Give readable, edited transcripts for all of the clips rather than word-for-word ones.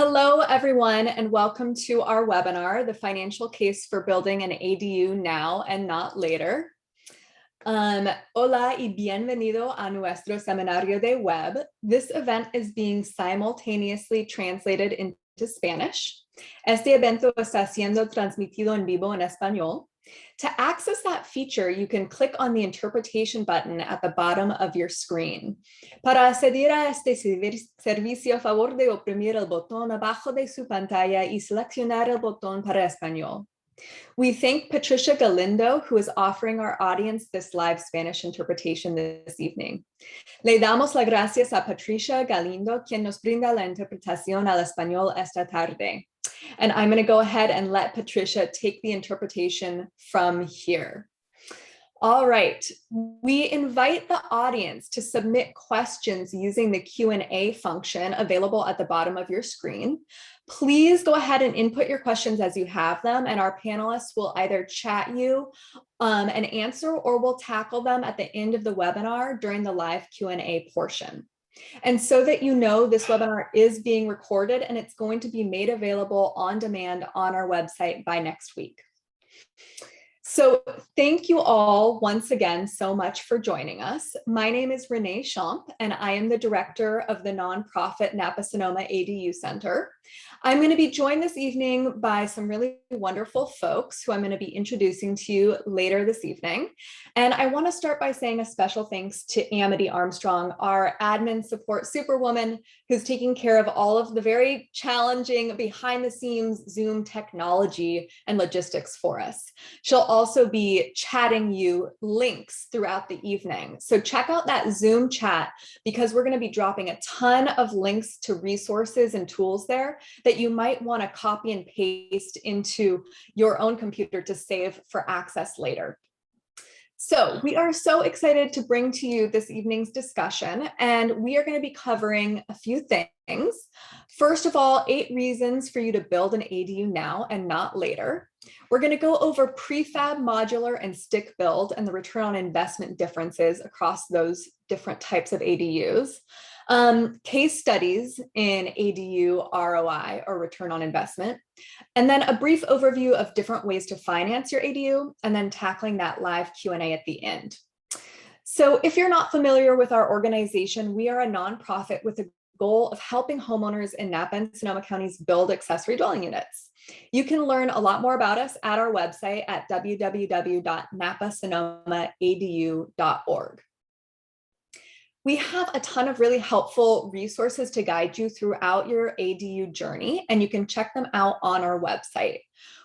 Hello, everyone, and welcome to our webinar, The Financial Case for Building an ADU Now and Not Later. Hola y bienvenido a nuestro seminario de web. This event is being simultaneously translated into Spanish. Este evento está siendo transmitido en vivo en español. To access that feature, you can click on the interpretation button at the bottom of your screen. Para acceder a este servicio, favor de oprimir el botón abajo de su pantalla y seleccionar el botón para español. We thank Patricia Galindo, who is offering our audience this live Spanish interpretation this evening. Le damos las gracias a Patricia Galindo, quien nos brinda la interpretación al español esta tarde. And I'm going to go ahead and let Patricia take the interpretation from here. All right, we invite the audience to submit questions using the Q&A function available at the bottom of your screen. Please go ahead and input your questions as you have them, and our panelists will either chat you and answer, or we'll tackle them at the end of the webinar during the live Q&A portion. And so that you know, this webinar is being recorded and it's going to be made available on demand on our website by next week. So thank you all once again so much for joining us. My name is Renee Champ, and I am the director of the nonprofit Napa Sonoma ADU Center. I'm going to be joined this evening by some really wonderful folks who I'm going to be introducing to you later this evening. And I want to start by saying a special thanks to Amity Armstrong, our admin support superwoman, who's taking care of all of the very challenging behind the scenes Zoom technology and logistics for us. She'll also be chatting you links throughout the evening. So check out that Zoom chat, because we're going to be dropping a ton of links to resources and tools there that you might want to copy and paste into your own computer to save for access later. So we are so excited to bring to you this evening's discussion, and we are going to be covering a few things. First of all, 8 reasons for you to build an ADU now and not later. We're going to go over prefab, modular, and stick build and the return on investment differences across those different types of ADUs. Case studies in ADU ROI, or return on investment, and then a brief overview of different ways to finance your ADU, and then tackling that live Q&A at the end. So if you're not familiar with our organization, we are a nonprofit with a goal of helping homeowners in Napa and Sonoma counties build accessory dwelling units. You can learn a lot more about us at our website at www.napasonomaadu.org. We have a ton of really helpful resources to guide you throughout your ADU journey, and you can check them out on our website.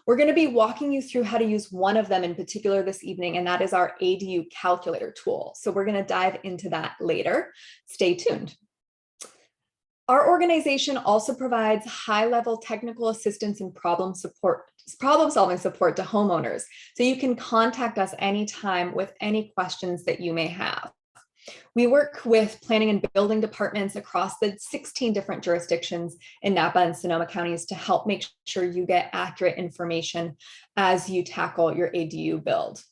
We're going to be walking you through how to use one of them in particular this evening, and that is our ADU calculator tool. So we're going to dive into that later. Stay tuned. Our organization also provides high-level technical assistance and problem-solving support to homeowners. So you can contact us anytime with any questions that you may have. We work with planning and building departments across the 16 different jurisdictions in Napa and Sonoma counties to help make sure you get accurate information as you tackle your ADU build.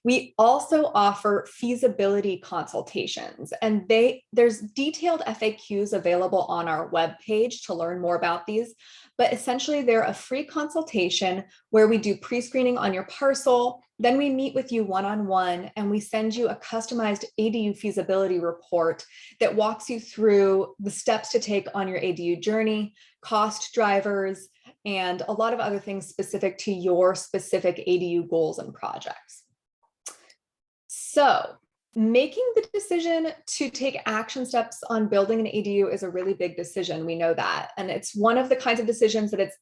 We also offer feasibility consultations, and there's detailed FAQs available on our webpage to learn more about these, but essentially they're a free consultation where we do pre-screening on your parcel, then we meet with you one-on-one, and we send you a customized ADU feasibility report that walks you through the steps to take on your ADU journey, cost drivers, and a lot of other things specific to your specific ADU goals and projects. So making the decision to take action steps on building an ADU is a really big decision. We know that. And it's one of the kinds of decisions that it's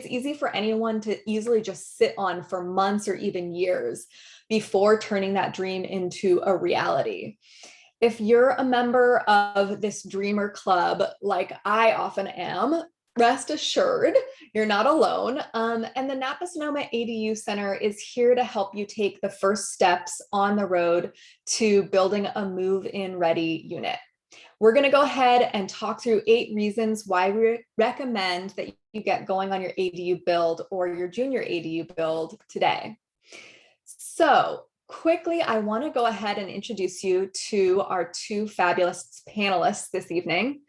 easy for anyone to easily just sit on for months or even years before turning that dream into a reality. If you're a member of this dreamer club, like I often am, rest assured, you're not alone. And the Napa Sonoma ADU Center is here to help you take the first steps on the road to building a move-in ready unit. We're going to go ahead and talk through 8 reasons why we recommend that you get going on your ADU build or your junior ADU build today. So quickly, I want to go ahead and introduce you to our 2 fabulous panelists this evening.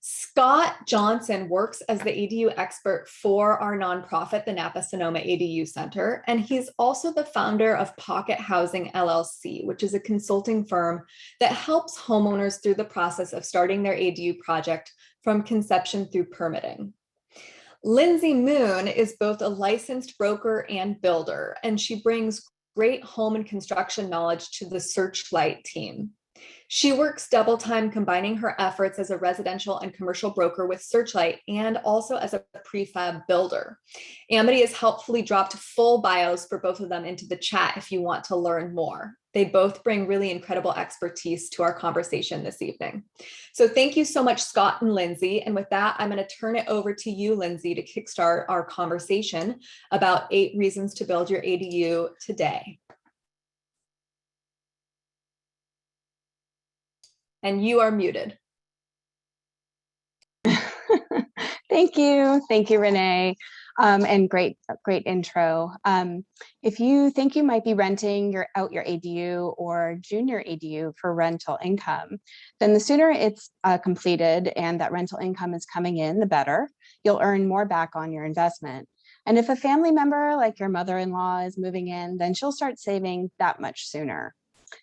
Scott Johnson works as the ADU expert for our nonprofit, the Napa Sonoma ADU Center, and he's also the founder of Pocket Housing LLC, which is a consulting firm that helps homeowners through the process of starting their ADU project from conception through permitting. Lindsay Moon is both a licensed broker and builder, and she brings great home and construction knowledge to the Searchlight team. She works double time, combining her efforts as a residential and commercial broker with Searchlight and also as a prefab builder. Amity has helpfully dropped full bios for both of them into the chat if you want to learn more. They both bring really incredible expertise to our conversation this evening. So thank you so much, Scott and Lindsay. And with that, I'm going to turn it over to you, Lindsay, to kickstart our conversation about 8 reasons to build your ADU today. And you are muted. Thank you, Renee, and great intro. If you think you might be renting out your ADU or junior ADU for rental income, then the sooner it's completed and that rental income is coming in, the better. You'll earn more back on your investment. And if a family member like your mother-in-law is moving in, then she'll start saving that much sooner.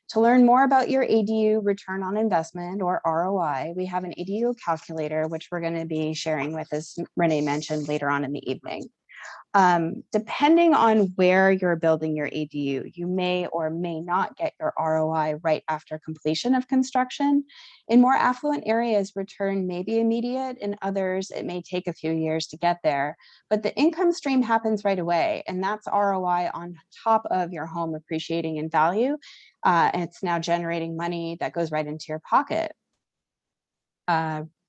To learn more about your ADU return on investment, or ROI, we have an ADU calculator, which we're going to be sharing with, as Renee mentioned, later on in the evening. Depending on where you're building your ADU, you may or may not get your ROI right after completion of construction. In more affluent areas, return may be immediate. In others, it may take a few years to get there, but the income stream happens right away, and that's ROI on top of your home appreciating in value. And it's now generating money that goes right into your pocket.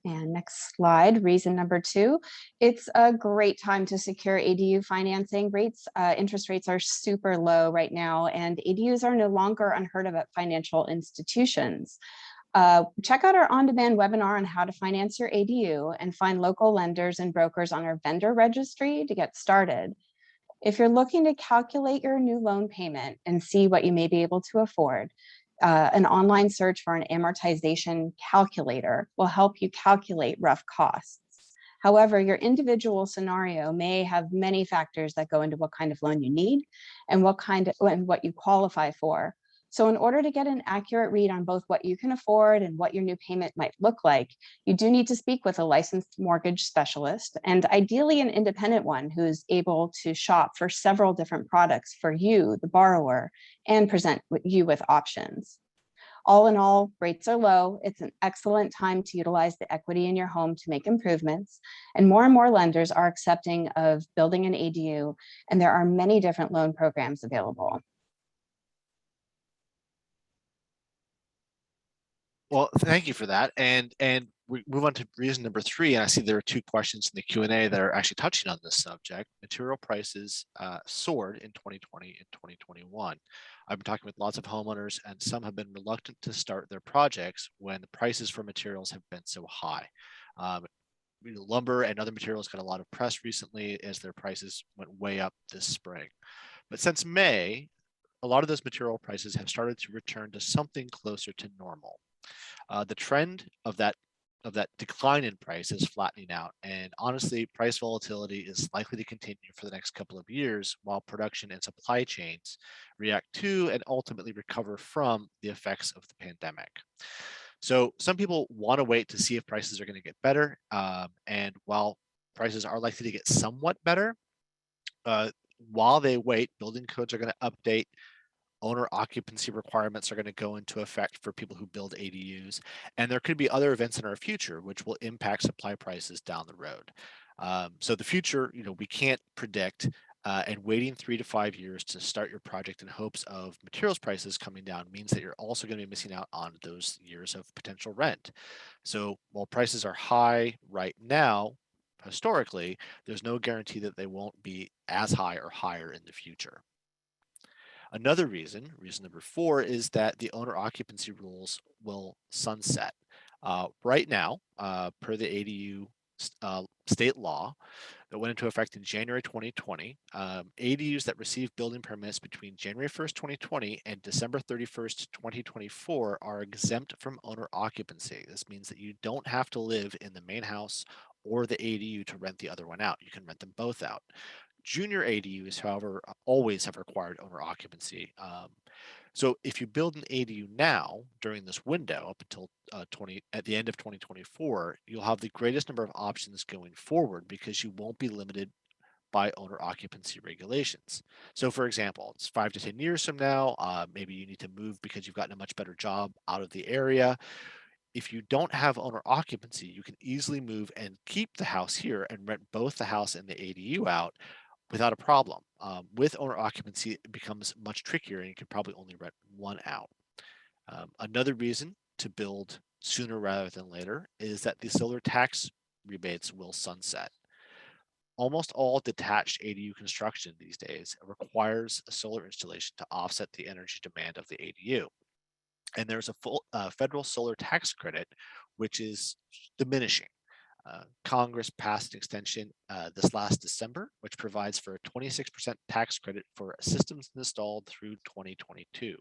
And next slide, reason number 2, it's a great time to secure ADU financing. Interest rates are super low right now, and ADUs are no longer unheard of at financial institutions. Check out our on-demand webinar on how to finance your ADU and find local lenders and brokers on our vendor registry to get started. If you're looking to calculate your new loan payment and see what you may be able to afford, an online search for an amortization calculator will help you calculate rough costs. However, your individual scenario may have many factors that go into what kind of loan you need and what you qualify for. So in order to get an accurate read on both what you can afford and what your new payment might look like, you do need to speak with a licensed mortgage specialist, and ideally an independent one who's able to shop for several different products for you, the borrower, and present you with options. All in all, rates are low. It's an excellent time to utilize the equity in your home to make improvements, and more lenders are accepting of building an ADU, and there are many different loan programs available. Well, thank you for that. And we move on to reason number 3. And I see there are 2 questions in the Q&A that are actually touching on this subject. Material prices soared in 2020 and 2021. I've been talking with lots of homeowners, and some have been reluctant to start their projects when the prices for materials have been so high. Lumber and other materials got a lot of press recently as their prices went way up this spring. But since May, a lot of those material prices have started to return to something closer to normal. The trend of that decline in price is flattening out, and honestly, price volatility is likely to continue for the next couple of years while production and supply chains react to and ultimately recover from the effects of the pandemic. So some people want to wait to see if prices are going to get better, and while prices are likely to get somewhat better, while they wait, building codes are going to update. Owner occupancy requirements are going to go into effect for people who build ADUs, and there could be other events in our future which will impact supply prices down the road. So the future, we can't predict, and waiting 3 to 5 years to start your project in hopes of materials prices coming down means that you're also going to be missing out on those years of potential rent. So while prices are high right now, historically, there's no guarantee that they won't be as high or higher in the future. Another reason number 4, is that the owner occupancy rules will sunset. Right now, per the ADU state law that went into effect in January 2020. ADUs that received building permits between January 1st, 2020 and December 31st, 2024 are exempt from owner occupancy. This means that you don't have to live in the main house or the ADU to rent the other one out. You can rent them both out. Junior ADUs, however, always have required owner occupancy. So if you build an ADU now during this window up until at the end of 2024, you'll have the greatest number of options going forward because you won't be limited by owner occupancy regulations. So for example, it's 5 to 10 years from now, maybe you need to move because you've gotten a much better job out of the area. If you don't have owner occupancy, you can easily move and keep the house here and rent both the house and the ADU out without a problem. With owner occupancy, it becomes much trickier and you can probably only rent one out. Another reason to build sooner rather than later is that the solar tax rebates will sunset. Almost all detached ADU construction these days requires a solar installation to offset the energy demand of the ADU. And there's a full federal solar tax credit, which is diminishing. Congress passed an extension this last December, which provides for a 26% tax credit for systems installed through 2022.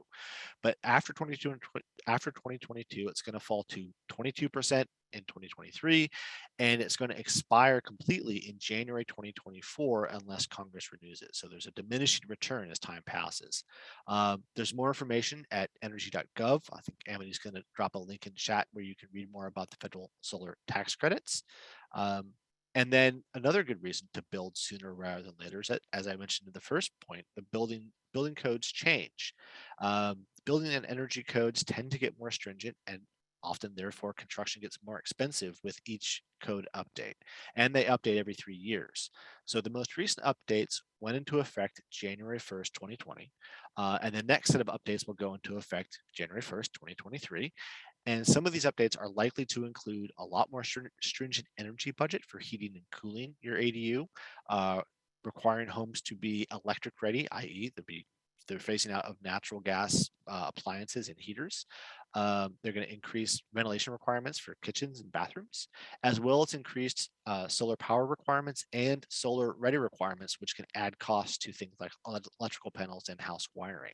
But after 2022, it's going to fall to 22% in 2023, and it's going to expire completely in January 2024 unless Congress renews it. So there's a diminishing return as time passes. There's more information at energy.gov. I think Amity's going to drop a link in chat where you can read more about the federal solar tax credits. And then another good reason to build sooner rather than later is that, as I mentioned in the first point, the building codes change. Building and energy codes tend to get more stringent, and often therefore construction gets more expensive with each code update, and they update every 3 years. So the most recent updates went into effect January 1st, 2020, and the next set of updates will go into effect January 1st, 2023. And some of these updates are likely to include a lot more stringent energy budget for heating and cooling your ADU, requiring homes to be electric ready, i.e. they're phasing out of natural gas appliances and heaters. They're going to increase ventilation requirements for kitchens and bathrooms, as well as increased solar power requirements and solar ready requirements, which can add costs to things like electrical panels and house wiring.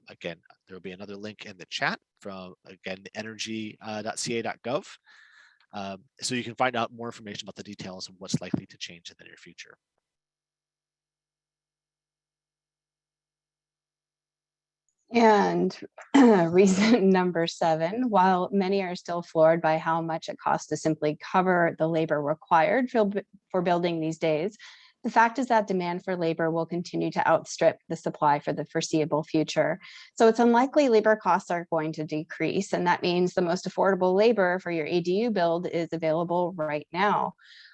Again, there will be another link in the chat from, again, energy.ca.gov. So you can find out more information about the details of what's likely to change in the near future. And reason number 7, while many are still floored by how much it costs to simply cover the labor required for building these days, the fact is that demand for labor will continue to outstrip the supply for the foreseeable future. So it's unlikely labor costs are going to decrease, and that means the most affordable labor for your ADU build is available right now.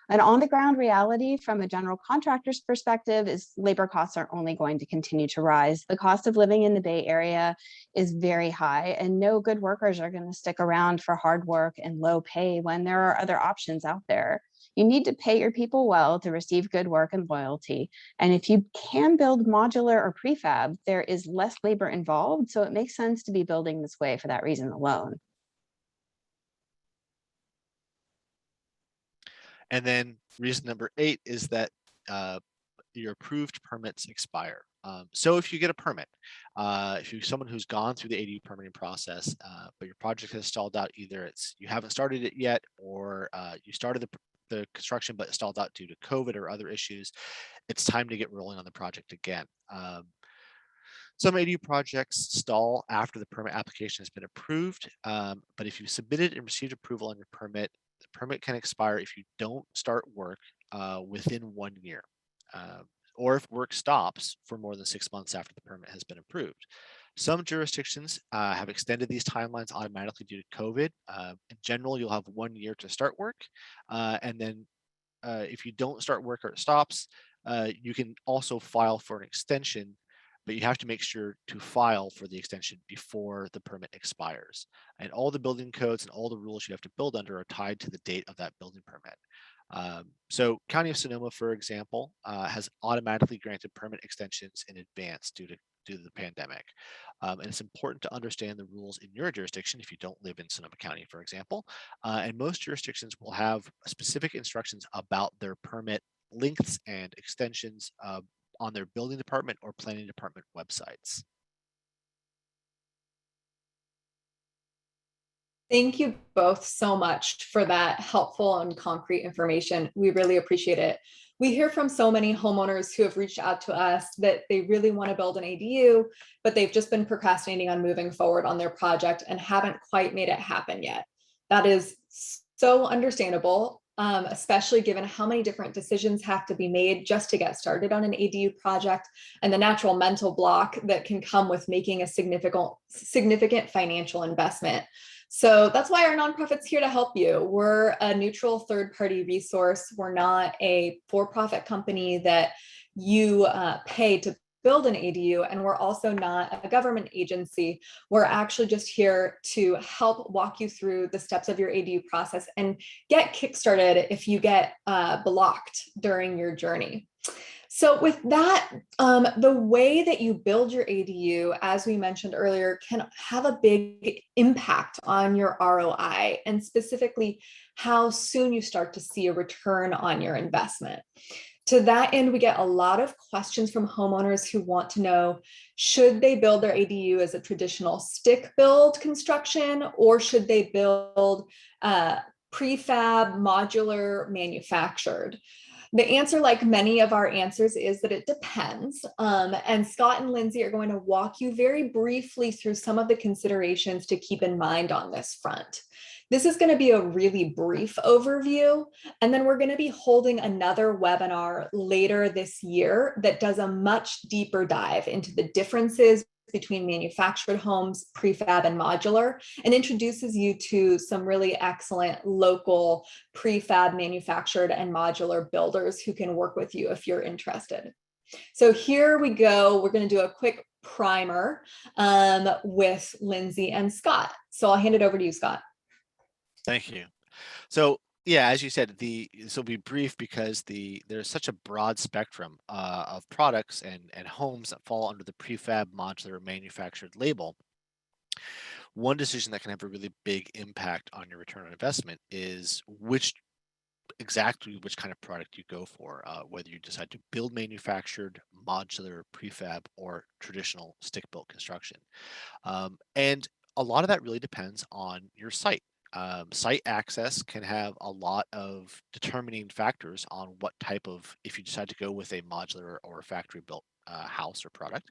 An on-the-ground reality from a general contractor's perspective is labor costs are only going to continue to rise. The cost of living in the Bay Area is very high, and no good workers are going to stick around for hard work and low pay when there are other options out there. You need to pay your people well to receive good work and loyalty. And if you can build modular or prefab, there is less labor involved, so it makes sense to be building this way for that reason alone. And then reason number 8 is that your approved permits expire. So if you get a permit, if you're someone who's gone through the ADU permitting process, but your project has stalled out, either you haven't started it yet, or you started the construction but stalled out due to COVID or other issues, it's time to get rolling on the project again. Some ADU projects stall after the permit application has been approved, but if you submitted and received approval on your permit, the permit can expire if you don't start work within 1 year, or if work stops for more than 6 months after the permit has been approved. Some jurisdictions have extended these timelines automatically due to COVID. In general, you'll have 1 year to start work, and then if you don't start work or it stops, you can also file for an extension, but you have to make sure to file for the extension before the permit expires. And all the building codes and all the rules you have to build under are tied to the date of that building permit. So County of Sonoma, for example, has automatically granted permit extensions in advance due to due to the pandemic. And it's important to understand the rules in your jurisdiction if you don't live in Sonoma County, for example. And most jurisdictions will have specific instructions about their permit lengths and extensions on their building department or planning department websites. Thank you both so much for that helpful and concrete information. We really appreciate it. We hear from so many homeowners who have reached out to us that they really want to build an ADU, but they've just been procrastinating on moving forward on their project and haven't quite made it happen yet. That is so understandable, especially given how many different decisions have to be made just to get started on an ADU project and the natural mental block that can come with making a significant financial investment. So that's why our nonprofit's here to help you. We're a neutral third-party resource. We're not a for-profit company that you pay to build an ADU, and we're also not a government agency. We're actually just here to help walk you through the steps of your ADU process and get kickstarted if you get blocked during your journey. So with that, the way that you build your ADU, as we mentioned earlier, can have a big impact on your ROI and specifically how soon you start to see a return on your investment. To that end, we get a lot of questions from homeowners who want to know, should they build their ADU as a traditional stick build construction, or should they build prefab, modular, manufactured? The answer, like many of our answers, is that it depends. And Scott and Lindsay are going to walk you very briefly through some of the considerations to keep in mind on this front. This is going to be a really brief overview, and then we're going to be holding another webinar later this year that does a much deeper dive into the differences between manufactured homes, prefab, and modular, and introduces you to some really excellent local prefab, manufactured, and modular builders who can work with you if you're interested. So here we go. We're going to do a quick primer with Lindsay and Scott. So I'll hand it over to you, Scott. Thank you. So yeah, as you said, this will be brief because there's such a broad spectrum of products and homes that fall under the prefab, modular, manufactured label. One decision that can have a really big impact on your return on investment is exactly which kind of product you go for, whether you decide to build manufactured, modular, prefab, or traditional stick-built construction. And a lot of that really depends on your site. Site access can have a lot of determining factors on what type of, if you decide to go with a modular or a factory built house or product.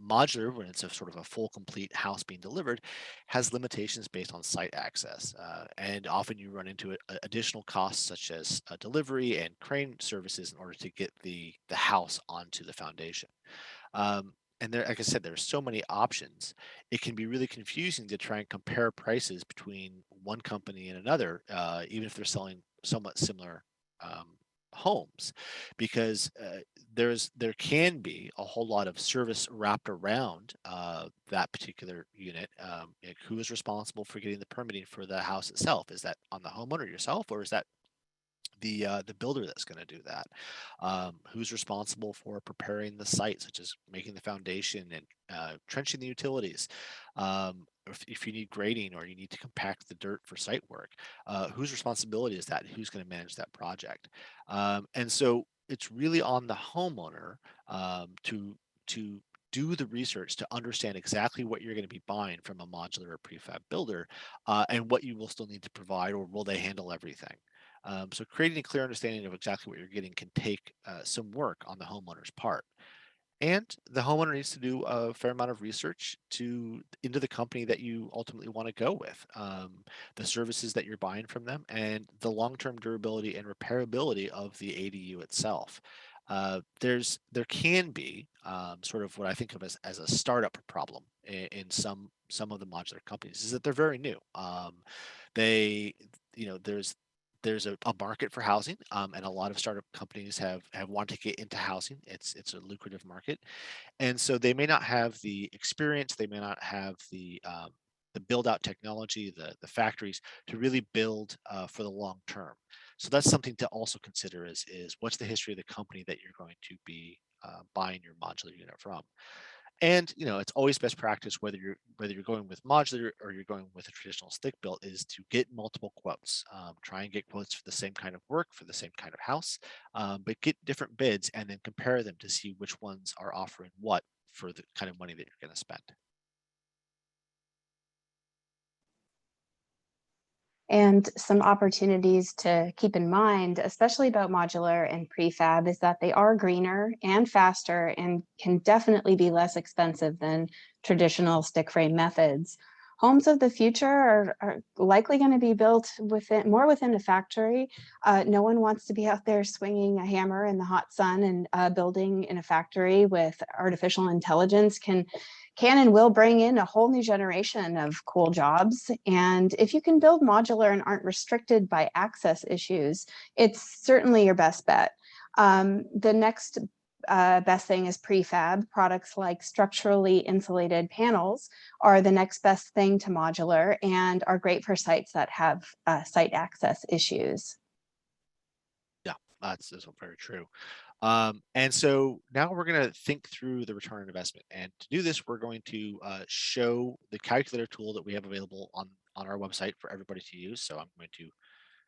Modular, when it's a sort of a full complete house being delivered, has limitations based on site access. And often you run into additional costs such as delivery and crane services in order to get the house onto the foundation. And there, like I said, there's so many options. It can be really confusing to try and compare prices between one company and another, even if they're selling somewhat similar homes, because there can be a whole lot of service wrapped around that particular unit. Like who is responsible for getting the permitting for the house itself? Is that on the homeowner yourself, or is that the builder that's going to do that? Who's responsible for preparing the site, such as making the foundation and trenching the utilities? If you need grading or you need to compact the dirt for site work, whose responsibility is that? Who's going to manage that project? And so it's really on the homeowner to do the research to understand exactly what you're going to be buying from a modular or prefab builder, and what you will still need to provide, or will they handle everything? So creating a clear understanding of exactly what you're getting can take some work on the homeowner's part. And the homeowner needs to do a fair amount of research into the company that you ultimately want to go with, the services that you're buying from them, and the long-term durability and repairability of the ADU itself. There can be sort of what I think of as a startup problem in some of the modular companies, is that they're very new. They, there's a market for housing, and a lot of startup companies have wanted to get into housing. It's a lucrative market, and so they may not have the experience, they may not have the build out technology, the factories to really build for the long term. So that's something to also consider is what's the history of the company that you're going to be buying your modular unit from. And it's always best practice, whether you're going with modular or you're going with a traditional stick built, is to get multiple quotes. Try and get quotes for the same kind of work, for the same kind of house, but get different bids and then compare them to see which ones are offering what for the kind of money that you're going to spend. And some opportunities to keep in mind, especially about modular and prefab, is that they are greener and faster and can definitely be less expensive than traditional stick frame methods. Homes of the future are likely going to be built more within a factory. No one wants to be out there swinging a hammer in the hot sun, and building in a factory with artificial intelligence can and will bring in a whole new generation of cool jobs. And if you can build modular and aren't restricted by access issues, it's certainly your best bet. The next best thing is prefab. Products like structurally insulated panels are the next best thing to modular and are great for sites that have site access issues. Yeah, that's very true. And so now we're going to think through the return on investment. And to do this, we're going to show the calculator tool that we have available on our website for everybody to use. So I'm going to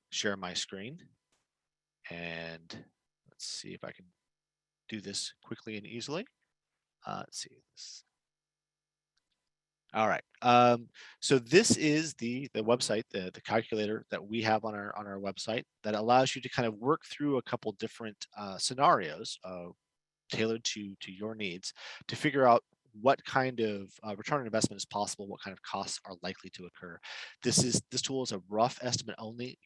share my screen, and let's see if I can do this quickly and easily. Let's see this. All right. So this is the website, the calculator that we have on our website that allows you to kind of work through a couple different scenarios tailored to your needs to figure out what kind of return on investment is possible, what kind of costs are likely to occur. This tool is a rough estimate only.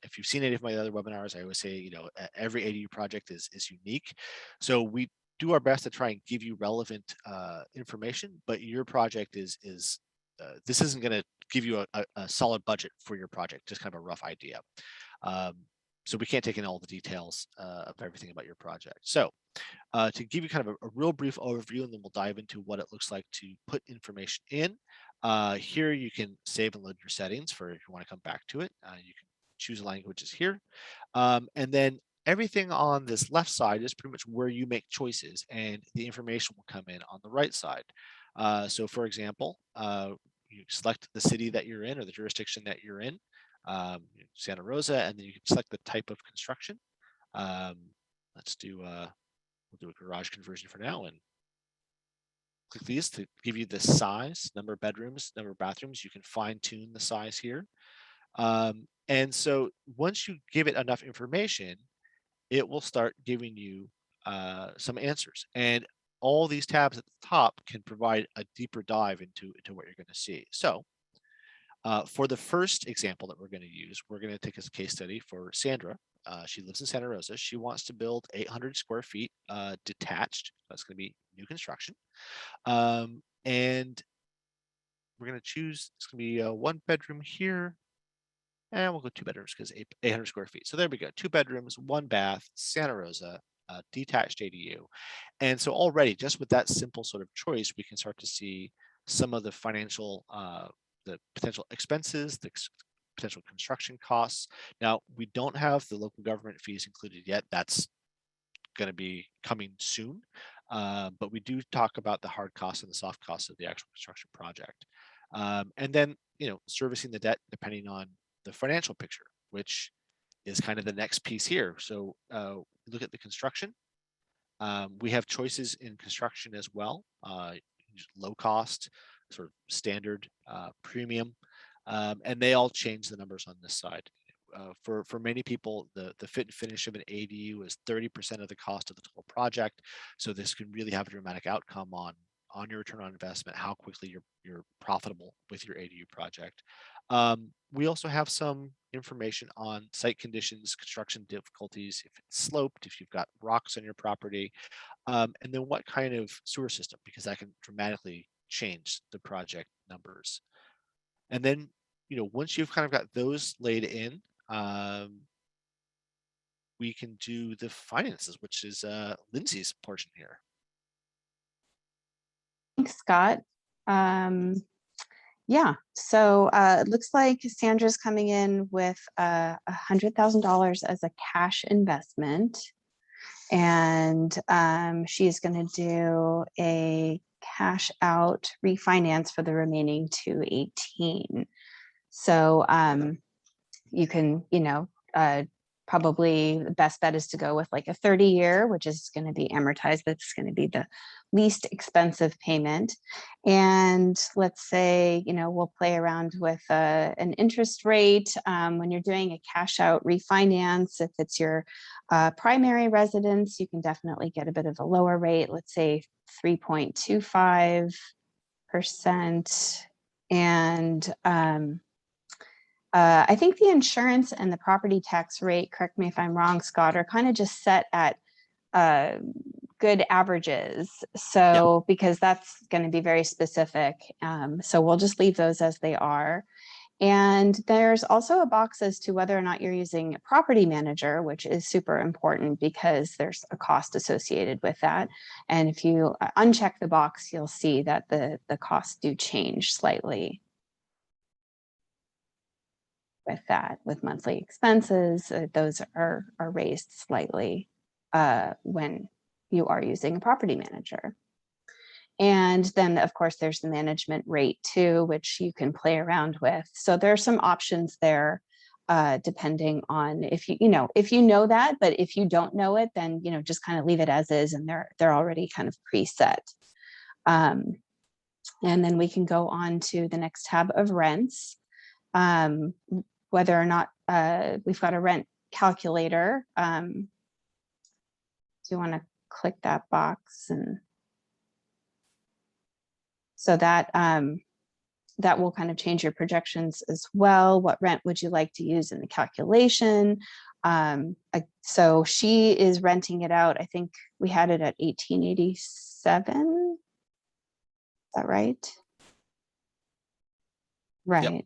If you've seen any of my other webinars, I always say, every ADU project is unique. So we do our best to try and give you relevant information, but your project this isn't going to give you a solid budget for your project, just kind of a rough idea. So we can't take in all the details of everything about your project. So to give you kind of a real brief overview, and then we'll dive into what it looks like to put information in. Here you can save and load your settings for if you want to come back to it. You can choose languages here. And then everything on this left side is pretty much where you make choices, and the information will come in on the right side. So for example, you select the city that you're in or the jurisdiction that you're in, Santa Rosa, and then you can select the type of construction. Let's do we'll do a garage conversion for now, and click these to give you the size, number of bedrooms, number of bathrooms. You can fine tune the size here. And so once you give it enough information, it will start giving you some answers. And all these tabs at the top can provide a deeper dive into what you're going to see. So for the first example that we're going to use, we're going to take as a case study for Sandra. She lives in Santa Rosa. She wants to build 800 square feet detached. That's going to be new construction. And we're going to choose, it's going to be a 1 bedroom here. And we'll go 2 bedrooms because 800 square feet. So there we go. 2 bedrooms, 1 bath, Santa Rosa, detached ADU. And so already just with that simple sort of choice, we can start to see some of the financial, the potential expenses, the potential construction costs. Now, we don't have the local government fees included yet. That's going to be coming soon. But we do talk about the hard costs and the soft costs of the actual construction project. And then, servicing the debt depending on the financial picture, which is kind of the next piece here. So look at the construction. We have choices in construction as well, low cost, sort of standard, premium, and they all change the numbers on this side. For many people, the fit and finish of an ADU is 30% of the cost of the total project. So this can really have a dramatic outcome on your return on investment, how quickly you're profitable with your ADU project. We also have some information on site conditions, construction difficulties, if it's sloped, if you've got rocks on your property, and then what kind of sewer system, because that can dramatically change the project numbers. And then, once you've kind of got those laid in, we can do the finances, which is Lindsay's portion here. Thanks, Scott. Yeah, so it looks like Sandra's coming in with $100,000 as a cash investment. And she's going to do a cash out refinance for the remaining 218. So you can, probably the best bet is to go with like a 30-year, which is going to be amortized. That's going to be the least expensive payment. And let's say, we'll play around with an interest rate when you're doing a cash out refinance. If it's your primary residence, you can definitely get a bit of a lower rate, let's say 3.25%. And I think the insurance and the property tax rate, correct me if I'm wrong, Scott, are kind of just set at good averages. So, because that's going to be very specific. So we'll just leave those as they are. And there's also a box as to whether or not you're using a property manager, which is super important because there's a cost associated with that. And if you uncheck the box, you'll see that the costs do change slightly. With that, with monthly expenses, those are raised slightly when you are using a property manager. And then, of course, there's the management rate too, which you can play around with. So there are some options there, depending on if you know that. But if you don't know it, then just kind of leave it as is, and they're already kind of preset. And then we can go on to the next tab of rents. Whether or not we've got a rent calculator. Do you want to click that box? And so that that will kind of change your projections as well. What rent would you like to use in the calculation? So she is renting it out. I think we had it at 1887. Is that right? Right.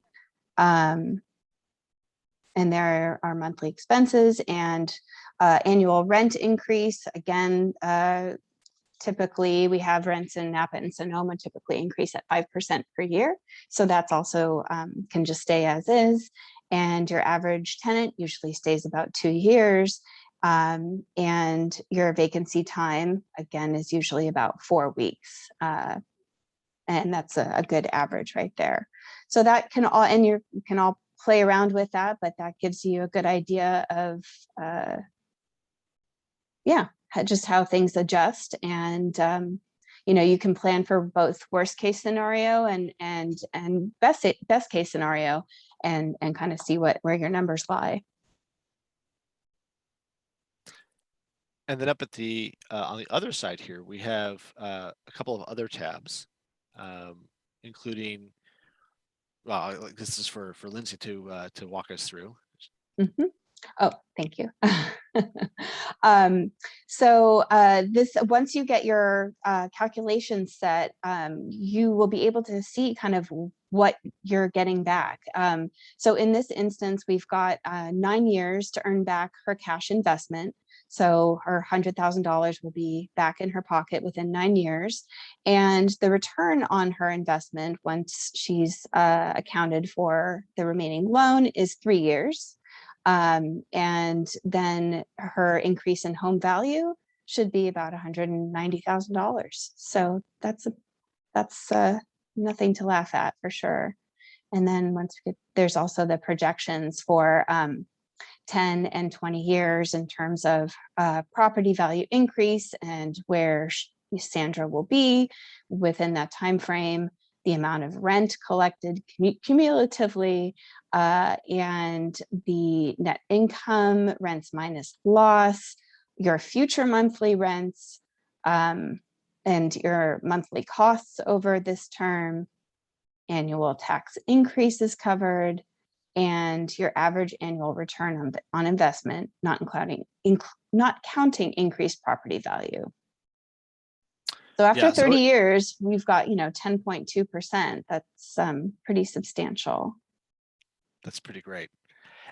Yep. And there are monthly expenses and annual rent increase. Again, typically we have rents in Napa and Sonoma typically increase at 5% per year. So that's also can just stay as is. And your average tenant usually stays about 2 years. And your vacancy time, again, is usually about 4 weeks. And that's a good average right there. So that can all, and you can all play around with that, but that gives you a good idea of, just how things adjust. And, you can plan for both worst case scenario and best case scenario and kind of see where your numbers lie. And then up at the on the other side here, we have a couple of other tabs, including, well, this is for Lindsay to walk us through. Mm-hmm. Oh, thank you. So this, once you get your calculation set, you will be able to see kind of what you're getting back. So in this instance, we've got 9 years to earn back her cash investment. So her $100,000 will be back in her pocket within 9 years. And the return on her investment, once she's accounted for the remaining loan, is 3 years. And then her increase in home value should be about $190,000. So that's nothing to laugh at for sure. And then once we get, there's also the projections for 10 and 20 years in terms of property value increase and where Sandra will be within that time frame, the amount of rent collected cumulatively, and the net income, rents minus loss, your future monthly rents, and your monthly costs over this term, annual tax increases covered, and your average annual return on investment, not counting increased property value. So after 30 years, we've got 10.2%. That's pretty substantial. That's pretty great.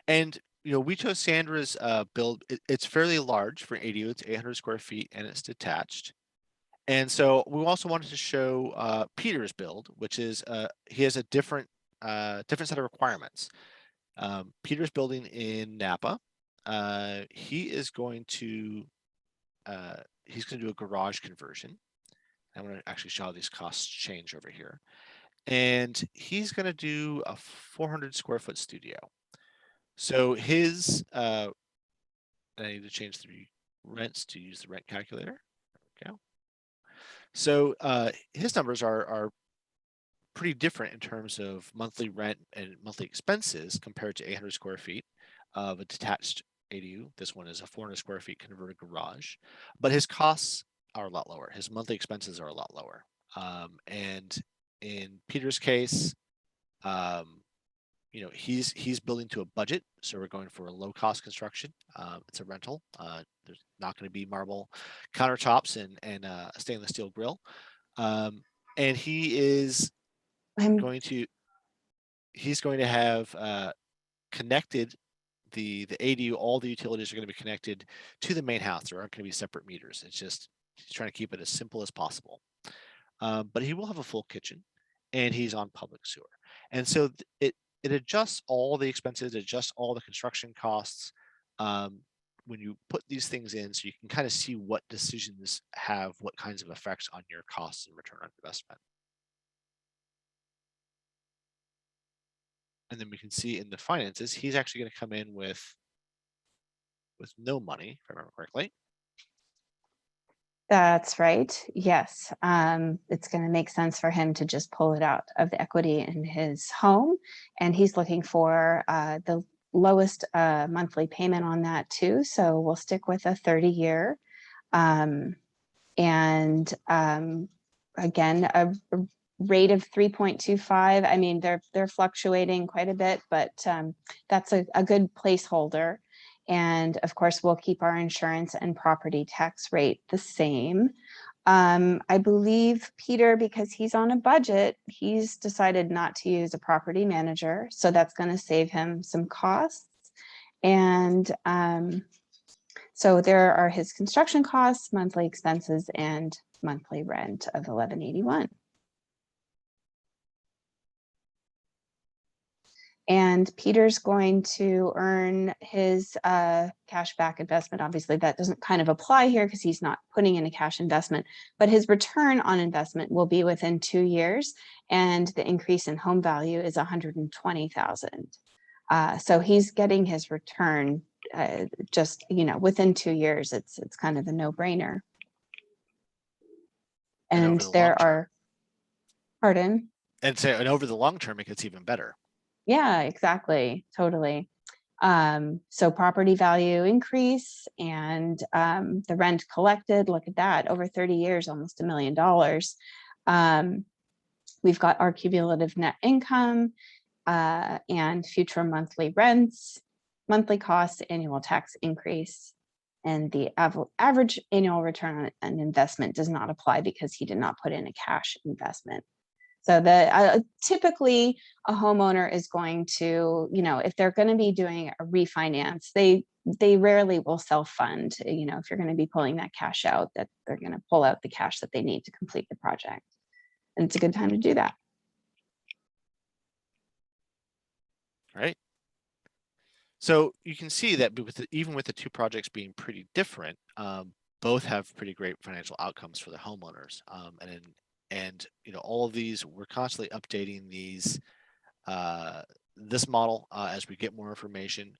And we chose Sandra's build. It's fairly large for an ADU. It's 800 square feet and it's detached. And so we also wanted to show Peter's build, which is he has a different set of requirements. Peter's building in Napa. He is going to he's going to do a garage conversion. I'm going to actually show how these costs change over here. And he's going to do a 400 square foot studio. So his, I need to change the rents to use the rent calculator. There we go. So his numbers are pretty different in terms of monthly rent and monthly expenses compared to 800 square feet of a detached ADU. This one is a 400 square feet converted garage, but his costs are a lot lower. His monthly expenses are a lot lower. And in Peter's case, you know, he's building to a budget, so we're going for a low cost construction. It's a rental. There's not going to be marble countertops and a stainless steel grill. And he is he's going to have connected the ADU. All the utilities are going to be connected to the main house. There aren't going to be separate meters. It's just he's trying to keep it as simple as possible. But he will have a full kitchen, and he's on public sewer. And so it adjusts all the expenses, adjusts all the construction costs when you put these things in, so you can kind of see what decisions have what kinds of effects on your costs and return on investment. And then we can see in the finances, he's actually going to come in with no money, if I remember correctly. That's right. Yes. It's going to make sense for him to just pull it out of the equity in his home. And he's looking for the lowest monthly payment on that too. So we'll stick with a 30-year. Again, a rate of 3.25. I mean, they're fluctuating quite a bit, but that's a good placeholder. And of course, we'll keep our insurance and property tax rate the same. I believe Peter, because he's on a budget, he's decided not to use a property manager. So that's going to save him some costs. And so there are his construction costs, monthly expenses, and monthly rent of $11.81. And Peter's going to earn his cash back investment. Obviously, that doesn't kind of apply here because he's not putting in a cash investment, but his return on investment will be within 2 years. And the increase in home value is $120,000. So he's getting his return just, you know, within 2 years. It's kind of a no-brainer. And there are, pardon? And so, and over the long term, it gets even better. Yeah, exactly. Totally. So property value increase and the rent collected, look at that, over 30 years, almost $1 million. We've got our cumulative net income and future monthly rents, monthly costs, annual tax increase, and the average annual return on investment does not apply because he did not put in a cash investment. So typically a homeowner is going to, you know, if they're going to be doing a refinance, they rarely will self-fund. You know, if you're going to be pulling that cash out, that they're going to pull out the cash that they need to complete the project. And it's a good time to do that. Right. So you can see that even with the two projects being pretty different, both have pretty great financial outcomes for the homeowners. And you know, all of these, we're constantly updating these this model as we get more information.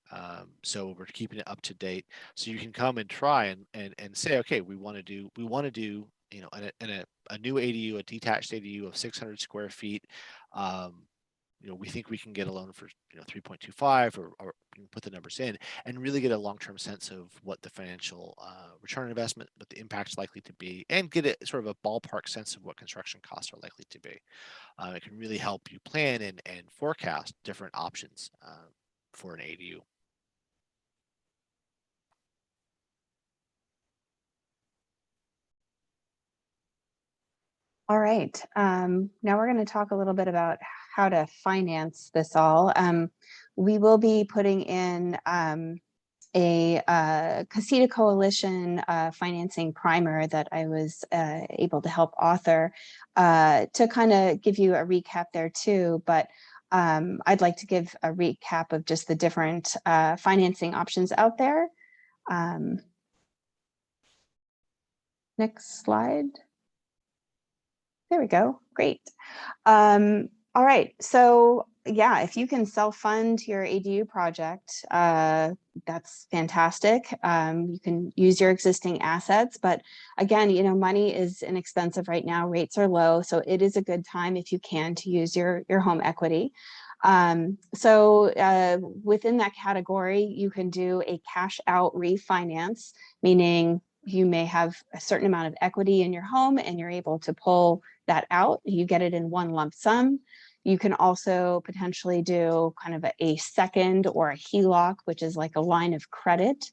So we're keeping it up to date. So you can come and try and say, okay, we want to do you know, a new ADU, a detached ADU of 600 square feet. You know, we think we can get a loan for, you know, 3.25 or put the numbers in and really get a long-term sense of what the financial return on investment, what the impact's likely to be, and get a sort of a ballpark sense of what construction costs are likely to be. It can really help you plan and forecast different options for an ADU. All right. Now we're going to talk a little bit about how to finance this all. We will be putting in a Casita Coalition financing primer that I was able to help author to kind of give you a recap there too. But I'd like to give a recap of just the different financing options out there. Next slide. There we go. Great. All right. So yeah, if you can self-fund your ADU project, that's fantastic. You can use your existing assets, but again, you know, money is inexpensive right now. Rates are low, so it is a good time if you can to use your home equity. Within that category, you can do a cash out refinance, meaning you may have a certain amount of equity in your home and you're able to pull that out. You get it in one lump sum. You can also potentially do kind of a second or a HELOC, which is like a line of credit.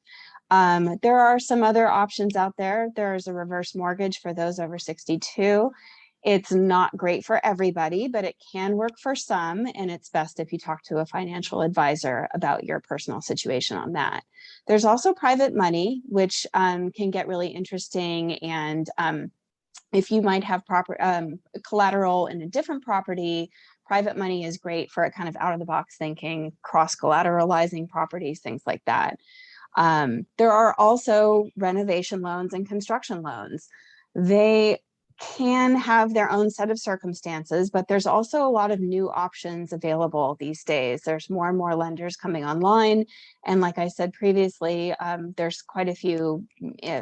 There are some other options out there. There's a reverse mortgage for those over 62. It's not great for everybody, but it can work for some, and it's best if you talk to a financial advisor about your personal situation on that. There's also private money, which can get really interesting, and if you might have proper collateral in a different property, private money is great for a kind of out-of-the-box thinking, cross-collateralizing properties, things like that. There are also renovation loans and construction loans. They can have their own set of circumstances, but there's also a lot of new options available these days. There's more and more lenders coming online. And like I said previously, there's quite a few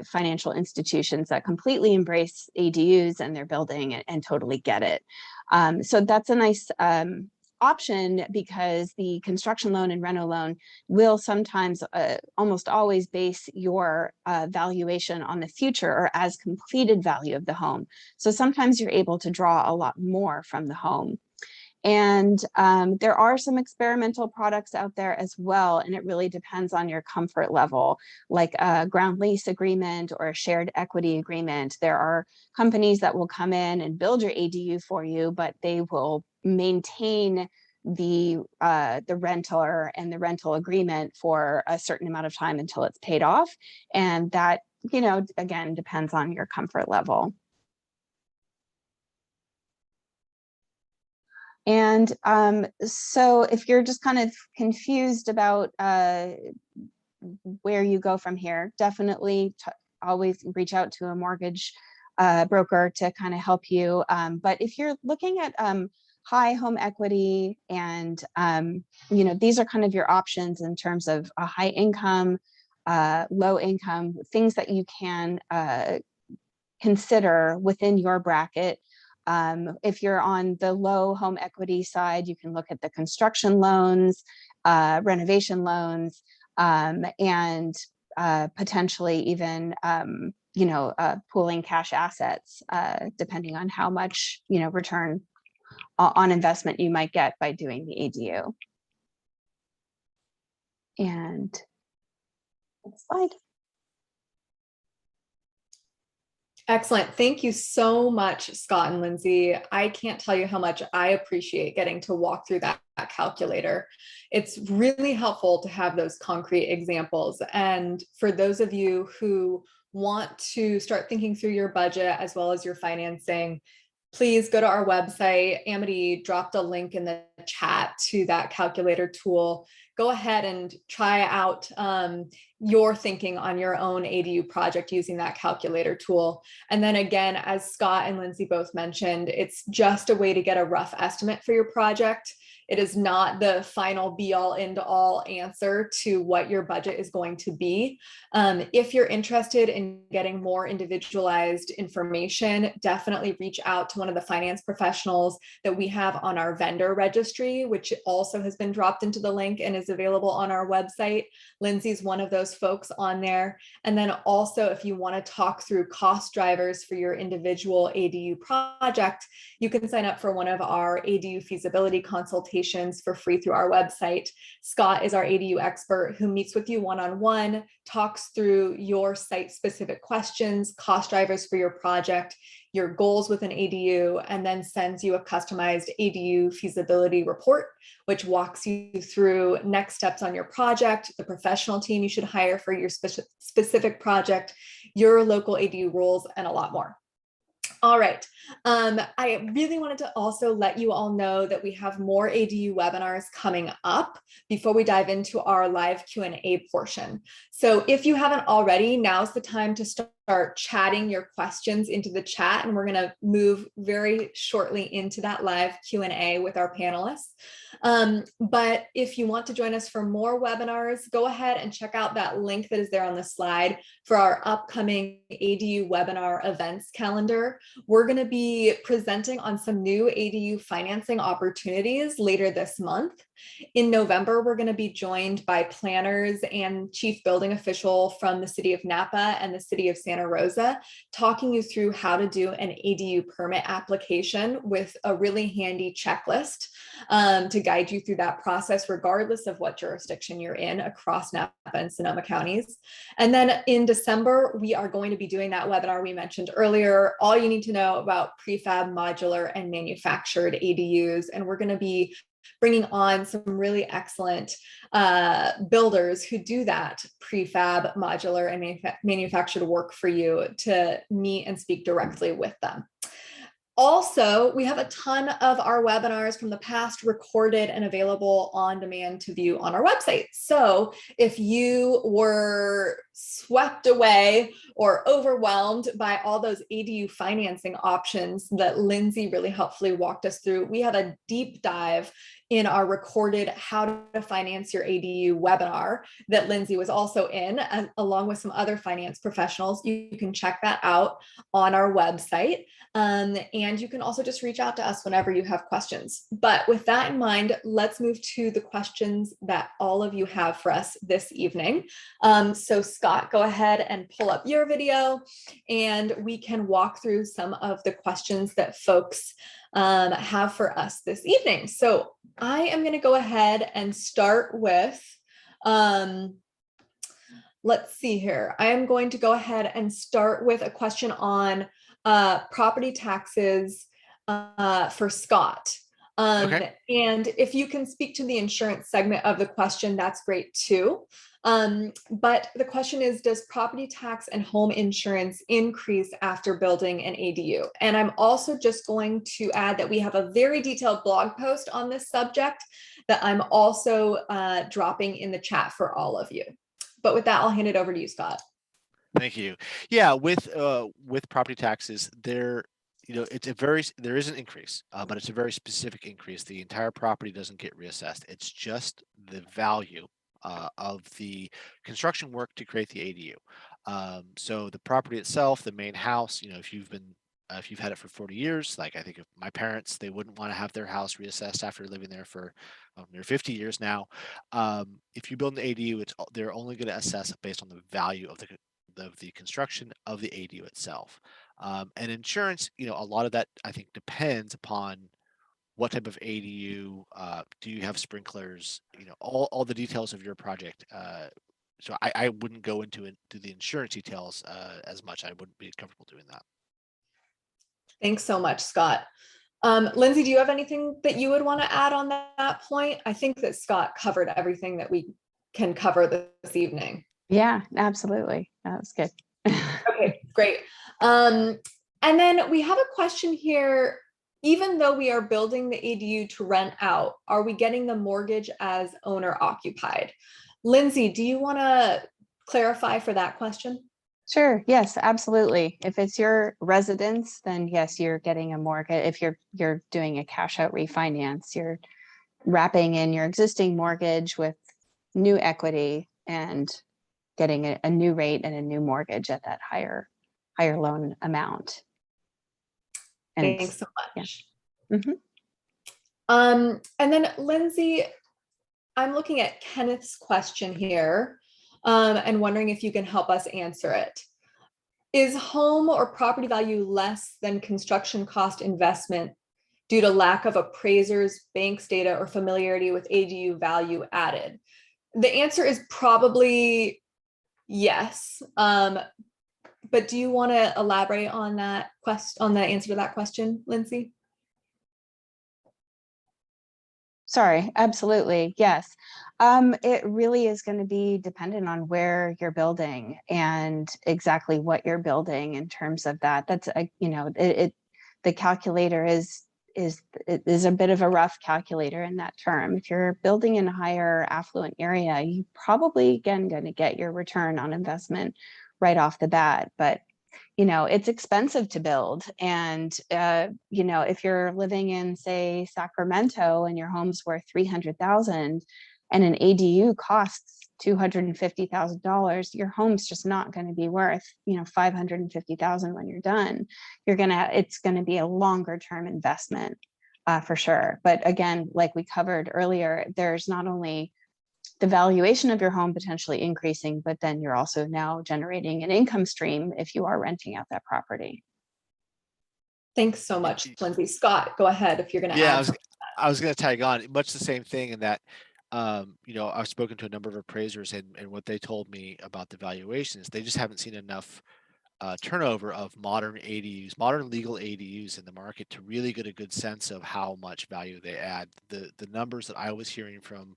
financial institutions that completely embrace ADUs and they're building and totally get it. So that's a nice option, because the construction loan and reno loan will sometimes almost always base your valuation on the future or as completed value of the home. So sometimes you're able to draw a lot more from the home. And there are some experimental products out there as well, and it really depends on your comfort level, like a ground lease agreement or a shared equity agreement. There are companies that will come in and build your ADU for you, but they will maintain the renter and the rental agreement for a certain amount of time until it's paid off. And that, you know, again, depends on your comfort level. And so if you're just kind of confused about where you go from here, definitely always reach out to a mortgage broker to kind of help you. But if you're looking at high home equity and, you know, these are kind of your options in terms of a high income, low income, things that you can consider within your bracket. If you're on the low home equity side, you can look at the construction loans, renovation loans, and potentially even, you know, pooling cash assets, depending on how much, you know, return on investment you might get by doing the ADU. And next slide. Excellent. Thank you so much, Scott and Lindsay. I can't tell you how much I appreciate getting to walk through that calculator. It's really helpful to have those concrete examples. And for those of you who want to start thinking through your budget as well as your financing, please go to our website. Amity dropped a link in the chat to that calculator tool. Go ahead and try out your thinking on your own ADU project using that calculator tool. And then again, as Scott and Lindsay both mentioned, it's just a way to get a rough estimate for your project. It is not the final be all end all answer to what your budget is going to be. If you're interested in getting more individualized information, definitely reach out to one of the finance professionals that we have on our vendor registry, which also has been dropped into the link and is available on our website. Lindsay's one of those folks on there. And then also, if you want to talk through cost drivers for your individual ADU project, you can sign up for one of our ADU feasibility consultations for free through our website. Scott is our ADU expert who meets with you one-on-one, talks through your site-specific questions, cost drivers for your project, your goals with an ADU, and then sends you a customized ADU feasibility report, which walks you through next steps on your project, the professional team you should hire for your specific project, your local ADU rules, and a lot more. All right. I really wanted to also let you all know that we have more ADU webinars coming up before we dive into our live Q&A portion. So if you haven't already, now's the time to start start chatting your questions into the chat, and we're going to move very shortly into that live Q&A with our panelists. But if you want to join us for more webinars, go ahead and check out that link that is there on the slide for our upcoming ADU webinar events calendar. We're going to be presenting on some new ADU financing opportunities later this month. In November, we're going to be joined by planners and chief building official from the city of Napa and the city of Santa Rosa, talking you through how to do an ADU permit application with a really handy checklist to guide you through that process, regardless of what jurisdiction you're in across Napa and Sonoma counties. And then in December, we are going to be doing that webinar we mentioned earlier, all you need to know about prefab, modular, and manufactured ADUs. And we're going to be bringing on some really excellent builders who do that prefab, modular, and manufactured work for you to meet and speak directly with them. Also, we have a ton of our webinars from the past recorded and available on demand to view on our website. So if you were swept away or overwhelmed by all those ADU financing options that Lindsay really helpfully walked us through, we have a deep dive in our recorded How to Finance Your ADU webinar that Lindsay was also in, along with some other finance professionals. You can check that out on our website. And you can also just reach out to us whenever you have questions. But with that in mind, let's move to the questions that all of you have for us this evening. So Scott, go ahead and pull up your video and we can walk through some of the questions that folks have for us this evening. So I am going to go ahead and start with, let's see here. I am going to go ahead and start with a question on property taxes for Scott. Okay. And if you can speak to the insurance segment of the question, that's great too. But the question is, does property tax and home insurance increase after building an ADU? And I'm also just going to add that we have a very detailed blog post on this subject that I'm also dropping in the chat for all of you. But with that, I'll hand it over to you, Scott. Thank you. Yeah, with property taxes, there is an increase, but it's a very specific increase. The entire property doesn't get reassessed. It's just the value of the construction work to create the ADU. So the property itself, the main house, if you've had it for 40 years, like I think of my parents, they wouldn't want to have their house reassessed after living there for near 50 years now. If you build an ADU, they're only going to assess based on the value of the construction of the ADU itself. And insurance, a lot of that I think depends upon what type of ADU, do you have sprinklers, all the details of your project. So I wouldn't go into the insurance details as much. I wouldn't be comfortable doing that. Thanks so much, Scott. Lindsay, do you have anything that you would want to add on that point? I think that Scott covered everything that we can cover this evening. Yeah, absolutely. That was good. Okay, great. And then we have a question here. Even though we are building the ADU to rent out, are we getting the mortgage as owner occupied? Lindsay, do you want to clarify for that question? Sure. Yes, absolutely. If it's your residence, then yes, you're getting a mortgage. If you're doing a cash out refinance, you're wrapping in your existing mortgage with new equity and getting a new rate and a new mortgage at that higher loan amount. And thanks so much. Yeah. Mm-hmm. And then Lindsay, I'm looking at Kenneth's question here and wondering if you can help us answer it. Is home or property value less than construction cost investment due to lack of appraisers, banks data, or familiarity with ADU value added? The answer is probably yes. But do you want to elaborate on that on the answer to that question, Lindsay? Sorry, absolutely. Yes. It really is going to be dependent on where you're building and exactly what you're building in terms of that. That's the calculator is a bit of a rough calculator in that term. If you're building in a higher affluent area, you probably again going to get your return on investment right off the bat. But it's expensive to build. And, if you're living in, say, Sacramento and your home's worth $300,000 and an ADU costs $250,000, your home's just not going to be worth, $550,000 when you're done. It's going to be a longer term investment for sure. But again, like we covered earlier, there's not only the valuation of your home potentially increasing, but then you're also now generating an income stream if you are renting out that property. Thanks so much, Lindsay. Scott, go ahead if you're going to Yeah, add. I was going to tag on much the same thing in that, I've spoken to a number of appraisers, and what they told me about the valuations, they just haven't seen enough turnover of modern ADUs, modern legal ADUs in the market to really get a good sense of how much value they add. The numbers that I was hearing from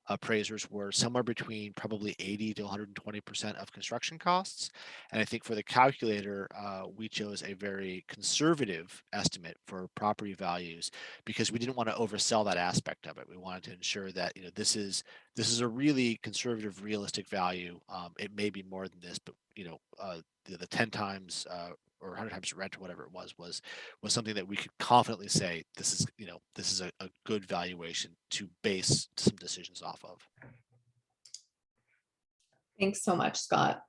appraisers were somewhere between probably 80 to 120% of construction costs. And I think for the calculator, we chose a very conservative estimate for property values because we didn't want to oversell that aspect of it. We wanted to ensure that, this is a really conservative, realistic value. It may be more than this, but the 10 times or 100 times rent or whatever it was something that we could confidently say this is a good valuation to base some decisions off of. Thanks so much, Scott.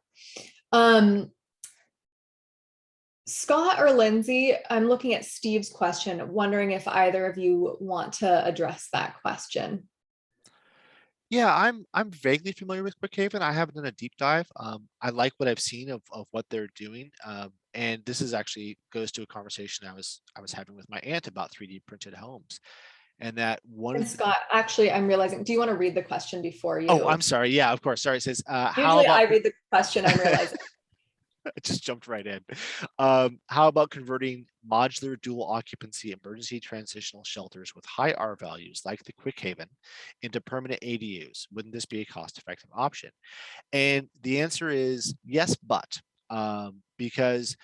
Scott or Lindsay, I'm looking at Steve's question, wondering if either of you want to address that question. Yeah, I'm vaguely familiar with Brookhaven. I haven't done a deep dive. I like what I've seen of what they're doing. And this is actually goes to a conversation I was having with my aunt about 3D printed homes. And that one And of the, Scott, actually, I'm realizing, do you want to read the question before you? oh, I'm sorry. Yeah, of course. Sorry. It says, how Usually about I read the question, I'm realizing. it just jumped right in. How about converting modular dual occupancy emergency transitional shelters with high R values like the Quick Haven into permanent ADUs? Wouldn't this be a cost-effective option? And the answer is yes, but because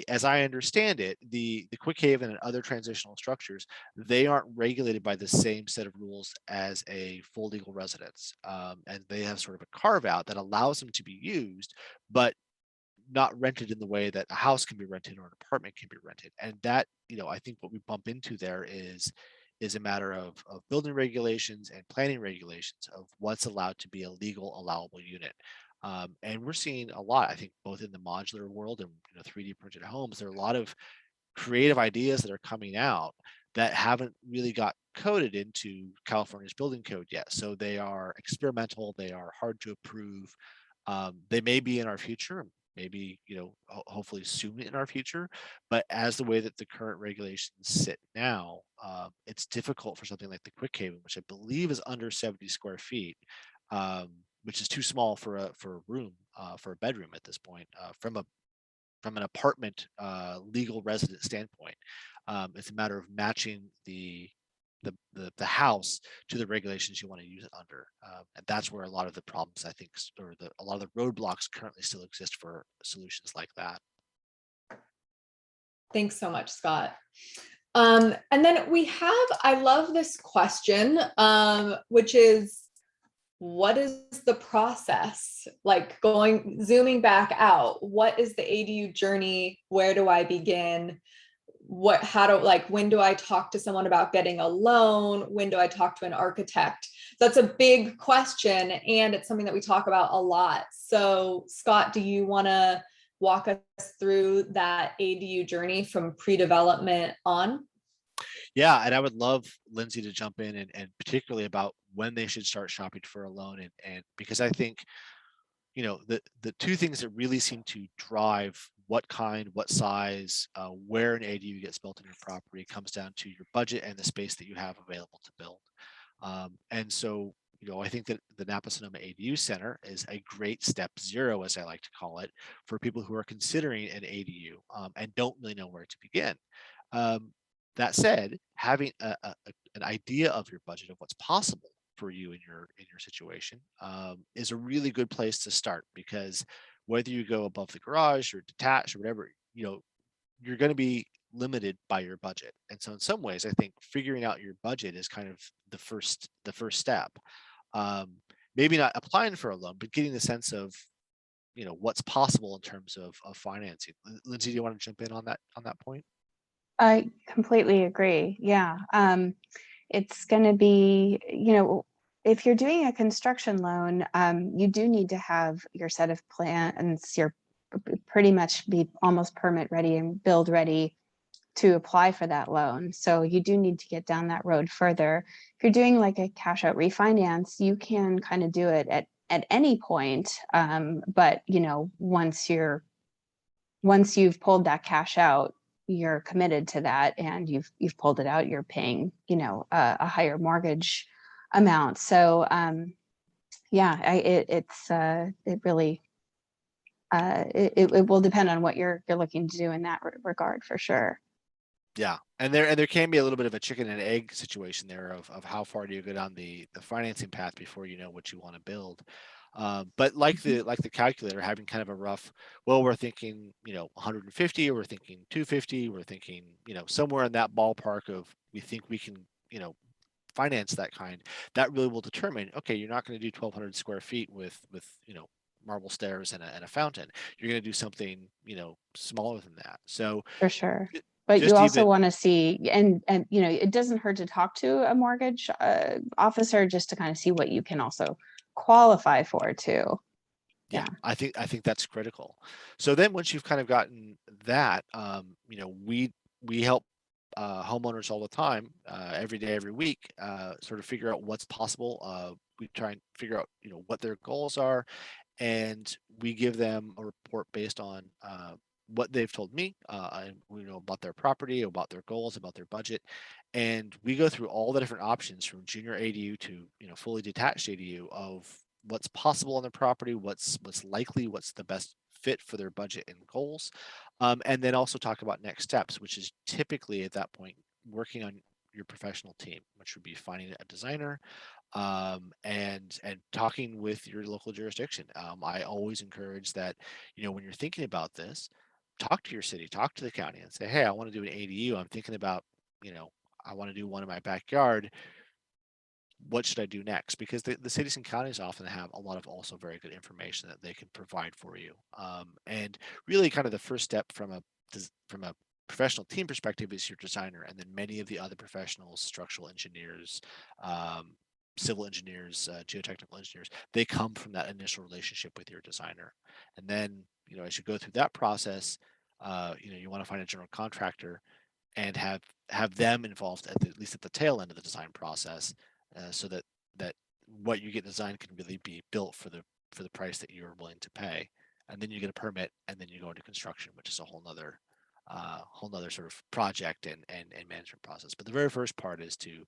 as I understand it, the Quick Haven and other transitional structures, they aren't regulated by the same set of rules as a full legal residence. And they have sort of a carve out that allows them to be used, but not rented in the way that a house can be rented or an apartment can be rented. And that, I think what we bump into there is a matter of building regulations and planning regulations of what's allowed to be a legal allowable unit. And we're seeing a lot, I think, both in the modular world and 3D printed homes. There are a lot of creative ideas that are coming out that haven't really got coded into California's building code yet. So they are experimental, they are hard to approve. They may be in our future, maybe hopefully soon in our future, but as the way that the current regulations sit now, it's difficult for something like the Quick Haven, which I believe is under 70 square feet, which is too small for a room, for a bedroom at this point, from an apartment legal resident standpoint. It's a matter of matching the house to the regulations you want to use it under, and that's where a lot of the problems, I think, or a lot of the roadblocks currently still exist for solutions like that. Thanks so much, Scott. And then I love this question, which is, what is the process? Like zooming back out, what is the ADU journey? Where do I begin? When do I talk to someone about getting a loan? When do I talk to an architect? That's a big question, and it's something that we talk about a lot. So Scott, do you want to walk us through that ADU journey from pre-development on? Yeah, and I would love Lindsay to jump in and particularly about when they should start shopping for a loan, and because I think the two things that really seem to drive what kind, what size, where an ADU gets built in your property comes down to your budget and the space that you have available to build. And so, I think that the Napa Sonoma ADU Center is a great step zero, as I like to call it, for people who are considering an ADU and don't really know where to begin. That said, having an idea of your budget of what's possible for you in your situation is a really good place to start, because whether you go above the garage or detached or whatever, you're going to be limited by your budget. And so in some ways, I think figuring out your budget is kind of the first step. Maybe not applying for a loan, but getting the sense of what's possible in terms of financing. Lindsay, do you want to jump in on that point? I completely agree. Yeah. It's going to be, if you're doing a construction loan, you do need to have your set of plans, your pretty much be almost permit ready and build ready to apply for that loan. So you do need to get down that road further. If you're doing like a cash out refinance, you can kind of do it at any point. But once you've pulled that cash out, you're committed to that, and you've pulled it out, you're paying, a higher mortgage amount. So yeah, it really it will depend on what you're looking to do in that regard, for sure. Yeah, and there can be a little bit of a chicken and egg situation there of how far do you go down the financing path before you know what you want to build. But like the calculator, having kind of a rough, well, we're thinking 150, or we're thinking 250, we're thinking somewhere in that ballpark of we think we can finance that kind. That really will determine, okay, you're not going to do 1,200 square feet with marble stairs and a fountain. You're going to do something smaller than that. So For sure. But you also want to see, and it doesn't hurt to talk to a mortgage officer just to kind of see what you can also qualify for too. Yeah, I think that's critical. So then once you've kind of gotten that, we help homeowners all the time, every day, every week, sort of figure out what's possible. We try and figure out what their goals are, and we give them a report based on what they've told me, and we know about their property, about their goals, about their budget, and we go through all the different options from junior ADU to fully detached ADU of what's possible on their property, what's likely, what's the best fit for their budget and goals, and then also talk about next steps, which is typically at that point working on your professional team, which would be finding a designer, and talking with your local jurisdiction. I always encourage that when you're thinking about this, talk to your city, talk to the county, and say, hey, I want to do an ADU. I'm thinking about I want to do one in my backyard. What should I do next? Because the cities and counties often have a lot of also very good information that they can provide for you. And really kind of the first step from a professional team perspective is your designer, and then many of the other professionals, structural engineers, civil engineers, geotechnical engineers, they come from that initial relationship with your designer. And then, as you go through that process, you want to find a general contractor and have them involved at least at the tail end of the design process, so that what you get designed can really be built for the price that you're willing to pay. And then you get a permit, and then you go into construction, which is a whole nother sort of project and management process. But the very first part is to,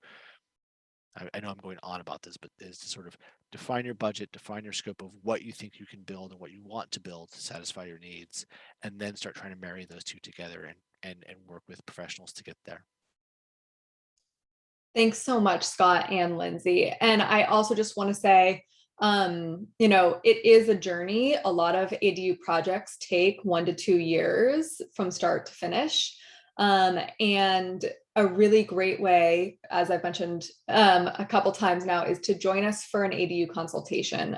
I know I'm going on about this, but is to sort of define your budget, define your scope of what you think you can build and what you want to build to satisfy your needs, and then start trying to marry those two together and work with professionals to get there. Thanks so much, Scott and Lindsay. And I also just want to say, it is a journey. A lot of ADU projects take 1 to 2 years from start to finish. And a really great way, as I've mentioned a couple times now, is to join us for an ADU consultation.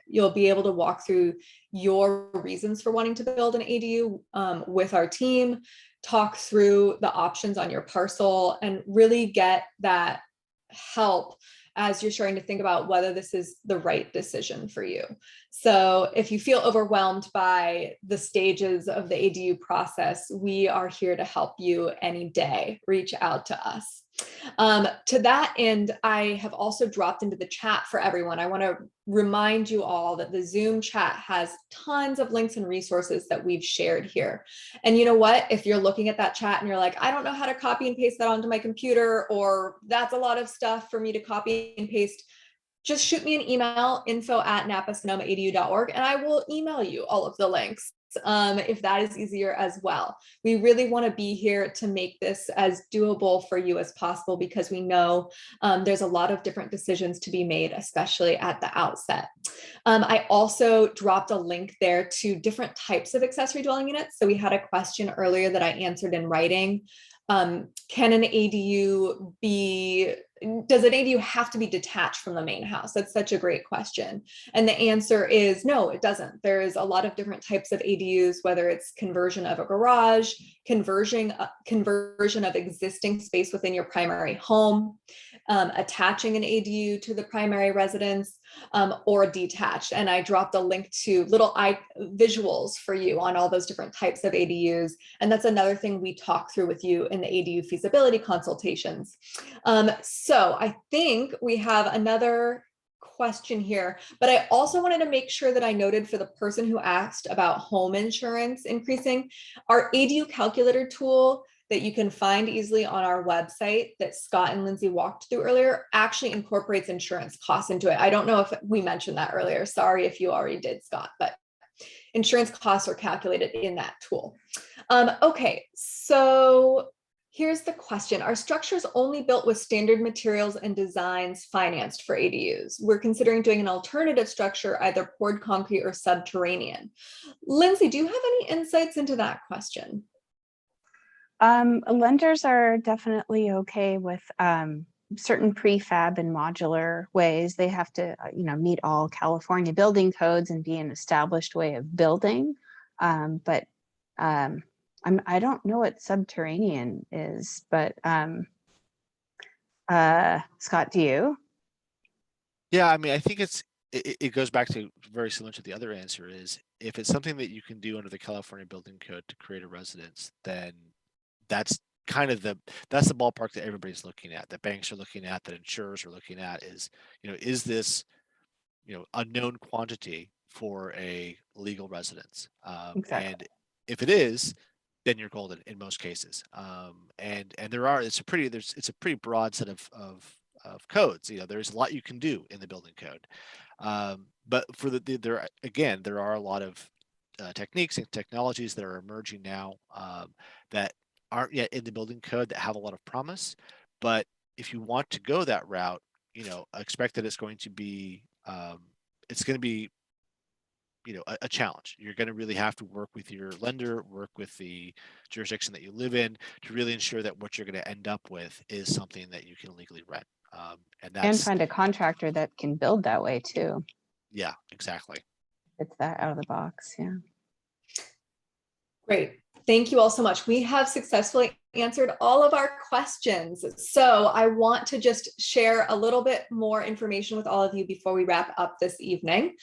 You'll be able to walk through your reasons for wanting to build an ADU with our team, talk through the options on your parcel, and really get that help as you're starting to think about whether this is the right decision for you. So if you feel overwhelmed by the stages of the ADU process, we are here to help you any day. Reach out to us. To that end, I have also dropped into the chat for everyone. I want to remind you all that the Zoom chat has tons of links and resources that we've shared here. And you know what? If you're looking at that chat and you're like, I don't know how to copy and paste that onto my computer, or that's a lot of stuff for me to copy and paste, just shoot me an email, info@napasonomaedu.org, and I will email you all of the links if that is easier as well. We really want to be here to make this as doable for you as possible, because we know there's a lot of different decisions to be made, especially at the outset. I also dropped a link there to different types of accessory dwelling units. So we had a question earlier that I answered in writing. Can an ADU be does an ADU have to be detached from the main house? That's such a great question. And the answer is no, it doesn't. There's a lot of different types of ADUs, whether it's conversion of a garage, conversion of existing space within your primary home, attaching an ADU to the primary residence, or detached. And I dropped a link to little visuals for you on all those different types of ADUs. And that's another thing we talk through with you in the ADU feasibility consultations. So I think we have another question here, but I also wanted to make sure that I noted for the person who asked about home insurance increasing, our ADU calculator tool that you can find easily on our website that Scott and Lindsay walked through earlier actually incorporates insurance costs into it. I don't know if we mentioned that earlier. Sorry if you already did, Scott, but insurance costs are calculated in that tool. Okay, so here's the question. Are structures only built with standard materials and designs financed for ADUs? We're considering doing an alternative structure, either poured concrete or subterranean. Lindsay, do you have any insights into that question? Lenders are definitely okay with certain prefab and modular ways. They have to, meet all California building codes and be an established way of building. But I don't know what subterranean is, but Scott, do you? Yeah, I mean, I think it goes back to very similar to the other answer is if it's something that you can do under the California Building Code to create a residence, then that's kind of that's the ballpark that everybody's looking at, that banks are looking at, that insurers are looking at is, is this, a known quantity for a legal residence? Exactly. And if it is, then you're golden in most cases. And it's a pretty broad set of codes. There's a lot you can do in the building code. But for there are a lot of techniques and technologies that are emerging now that aren't yet in the building code that have a lot of promise. But if you want to go that route, expect that it's going to be a challenge. You're going to really have to work with your lender, work with the jurisdiction that you live in to really ensure that what you're going to end up with is something that you can legally rent. And find a contractor that can build that way too. Yeah, exactly. It's that out of the box. Yeah. Great. Thank you all so much. We have successfully answered all of our questions. So I want to just share a little bit more information with all of you before we wrap up this evening.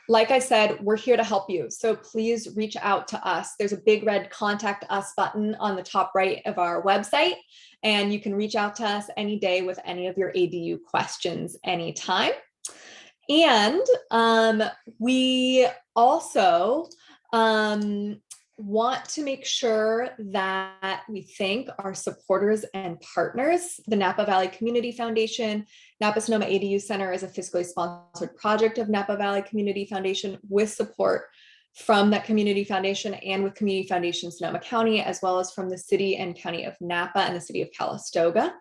Like I said, we're here to help you. So please reach out to us. There's a big red contact us button on the top right of our website, and you can reach out to us any day with any of your ADU questions anytime. And we also want to make sure that we thank our supporters and partners. The Napa Valley Community Foundation, Napa Sonoma ADU Center is a fiscally sponsored project of Napa Valley Community Foundation with support from that community foundation and with Community Foundation Sonoma County, as well as from the city and county of Napa and the city of Calistoga.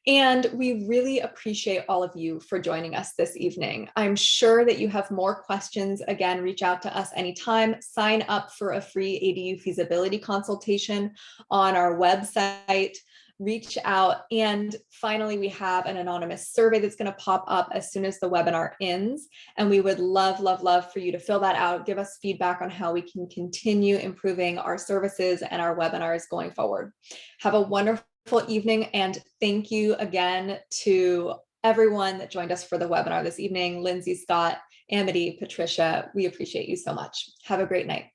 And we really appreciate all of you for joining us this evening. I'm sure that you have more questions. Again, reach out to us anytime. Sign up for a free ADU feasibility consultation on our website. Reach out. And finally, we have an anonymous survey that's going to pop up as soon as the webinar ends. And we would love, love, love for you to fill that out. Give us feedback on how we can continue improving our services and our webinars going forward. Have a wonderful evening. And thank you again to everyone that joined us for the webinar this evening. Lindsay, Scott, Amity, Patricia, we appreciate you so much. Have a great night.